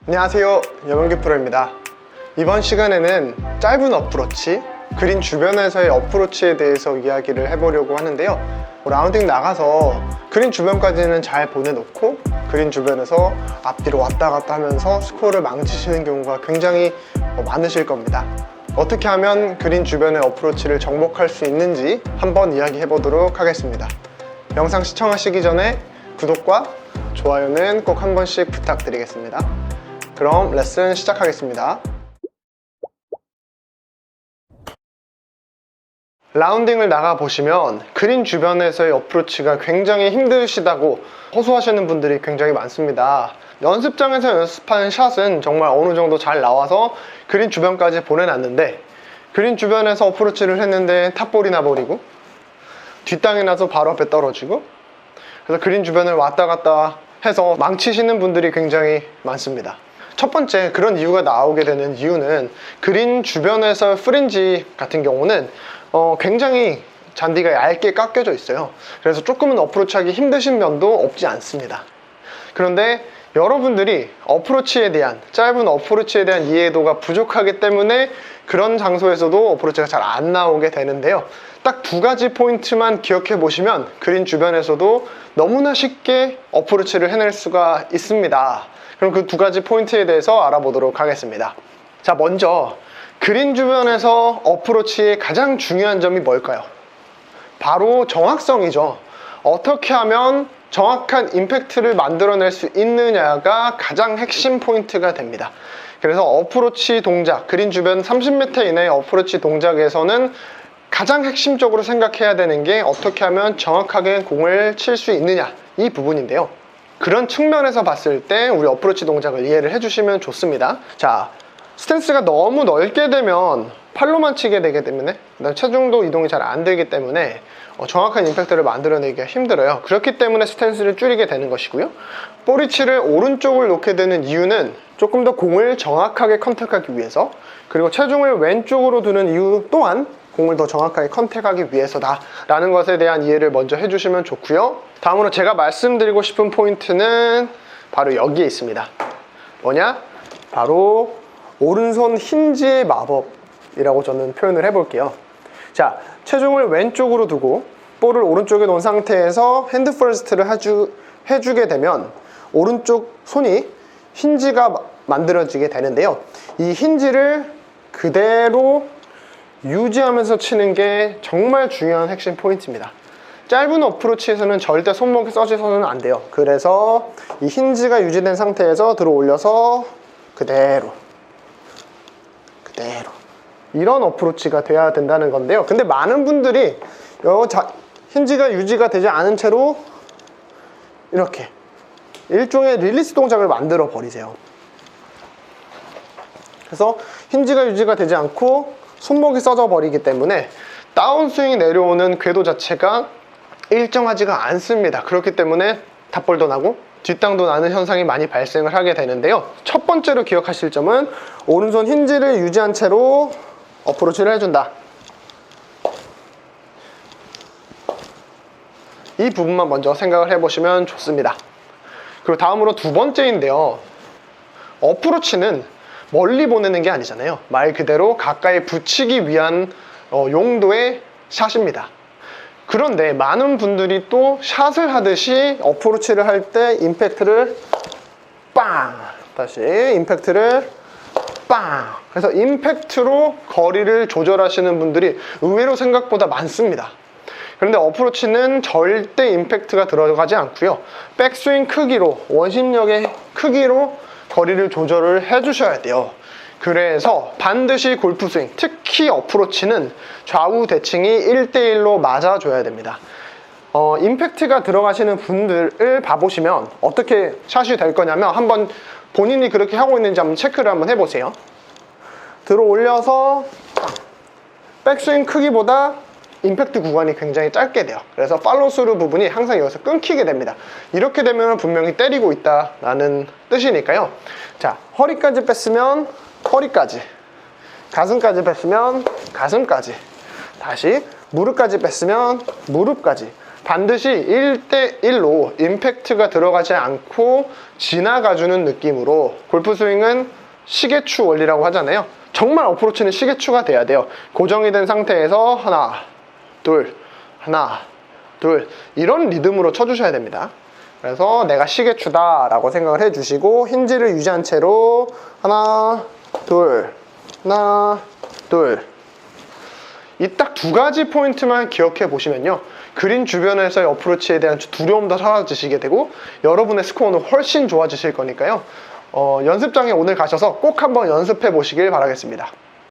안녕하세요, 염영규 프로입니다. 이번 시간에는 짧은 어프로치, 그린 주변에서의 어프로치에 대해서 이야기를 해보려고 하는데요. 라운딩 나가서 그린 주변까지는 잘 보내놓고 그린 주변에서 앞뒤로 왔다 갔다 하면서 스코어를 망치시는 경우가 굉장히 많으실 겁니다. 어떻게 하면 그린 주변의 어프로치를 정복할 수 있는지 한번 이야기해 보도록 하겠습니다. 영상 시청하시기 전에 구독과 좋아요는 꼭 한 번씩 부탁드리겠습니다. 그럼 레슨 시작하겠습니다. 라운딩을 나가보시면 그린 주변에서의 어프로치가 굉장히 힘드시다고 호소하시는 분들이 굉장히 많습니다. 연습장에서 연습하는 샷은 정말 어느 정도 잘 나와서 그린 주변까지 보내놨는데 그린 주변에서 어프로치를 했는데 탑볼이 나버리고 뒷땅이 나서 바로 앞에 떨어지고 그래서 그린 주변을 왔다 갔다 해서 망치시는 분들이 굉장히 많습니다. 첫 번째, 그런 이유가 나오게 되는 이유는 그린 주변에서 프린지 같은 경우는 굉장히 잔디가 얇게 깎여져 있어요. 그래서 조금은 어프로치하기 힘드신 면도 없지 않습니다. 그런데 여러분들이 어프로치에 대한, 짧은 어프로치에 대한 이해도가 부족하기 때문에 그런 장소에서도 어프로치가 잘 안 나오게 되는데요. 딱 두 가지 포인트만 기억해 보시면 그린 주변에서도 너무나 쉽게 어프로치를 해낼 수가 있습니다. 그럼 그 두 가지 포인트에 대해서 알아보도록 하겠습니다. 자, 먼저 그린 주변에서 어프로치의 가장 중요한 점이 뭘까요? 바로 정확성이죠. 어떻게 하면 정확한 임팩트를 만들어낼 수 있느냐가 가장 핵심 포인트가 됩니다. 그래서 어프로치 동작, 그린 주변 30m 이내의 어프로치 동작에서는 가장 핵심적으로 생각해야 되는 게 어떻게 하면 정확하게 공을 칠 수 있느냐, 이 부분인데요. 그런 측면에서 봤을 때 우리 어프로치 동작을 이해를 해주시면 좋습니다. 자, 스탠스가 너무 넓게 되면 팔로만 치게 되기 때문에 그다음 체중도 이동이 잘 안 되기 때문에 정확한 임팩트를 만들어내기가 힘들어요. 그렇기 때문에 스탠스를 줄이게 되는 것이고요. 볼위치를 오른쪽을 놓게 되는 이유는 조금 더 공을 정확하게 컨택하기 위해서, 그리고 체중을 왼쪽으로 두는 이유 또한 공을 더 정확하게 컨택하기 위해서다 라는 것에 대한 이해를 먼저 해주시면 좋고요. 다음으로 제가 말씀드리고 싶은 포인트는 바로 여기에 있습니다. 뭐냐? 바로 오른손 힌지의 마법이라고 저는 표현을 해볼게요. 자, 체중을 왼쪽으로 두고 볼을 오른쪽에 놓은 상태에서 핸드 퍼스트를 해주게 되면 오른쪽 손이 힌지가 만들어지게 되는데요. 이 힌지를 그대로 유지하면서 치는 게 정말 중요한 핵심 포인트입니다. 짧은 어프로치에서는 절대 손목이 써져서는 안 돼요. 그래서 이 힌지가 유지된 상태에서 들어 올려서 그대로 이런 어프로치가 돼야 된다는 건데요. 근데 많은 분들이 힌지가 유지가 되지 않은 채로 이렇게 일종의 릴리스 동작을 만들어 버리세요. 그래서 힌지가 유지가 되지 않고 손목이 써져 버리기 때문에 다운스윙이 내려오는 궤도 자체가 일정하지가 않습니다. 그렇기 때문에 탑볼도 나고 뒷땅도 나는 현상이 많이 발생을 하게 되는데요. 첫 번째로 기억하실 점은 오른손 힌지를 유지한 채로 어프로치를 해준다. 이 부분만 먼저 생각을 해보시면 좋습니다. 그리고 다음으로 두 번째인데요. 어프로치는 멀리 보내는 게 아니잖아요. 말 그대로 가까이 붙이기 위한 용도의 샷입니다. 그런데 많은 분들이 또 샷을 하듯이 어프로치를 할 때 임팩트를 빵! 다시 임팩트를 빵! 그래서 임팩트로 거리를 조절하시는 분들이 의외로 생각보다 많습니다. 그런데 어프로치는 절대 임팩트가 들어가지 않고요. 백스윙 크기로, 원심력의 크기로 거리를 조절을 해주셔야 돼요. 그래서 반드시 골프스윙, 특히 어프로치는 좌우 대칭이 1대1로 맞아줘야 됩니다. 임팩트가 들어가시는 분들을 봐보시면 어떻게 샷이 될 거냐면 한번 본인이 그렇게 하고 있는지 한번 체크를 한번 해보세요. 들어 올려서 백스윙 크기보다 임팩트 구간이 굉장히 짧게 돼요. 그래서 팔로우스루 부분이 항상 여기서 끊기게 됩니다. 이렇게 되면 분명히 때리고 있다라는 뜻이니까요. 자, 허리까지 뺐으면 허리까지, 가슴까지 뺐으면 가슴까지, 다시 무릎까지 뺐으면 무릎까지, 반드시 1대1로 임팩트가 들어가지 않고 지나가주는 느낌으로, 골프 스윙은 시계추 원리라고 하잖아요. 정말 어프로치는 시계추가 돼야 돼요. 고정이 된 상태에서 하나, 둘, 하나, 둘, 이런 리듬으로 쳐주셔야 됩니다. 그래서 내가 시계추다 라고 생각을 해주시고, 힌지를 유지한 채로 하나, 둘, 하나, 둘. 이 딱 두 가지 포인트만 기억해 보시면요, 그린 주변에서의 어프로치에 대한 두려움도 사라지시게 되고 여러분의 스코어는 훨씬 좋아지실 거니까요, 연습장에 오늘 가셔서 꼭 한번 연습해 보시길 바라겠습니다.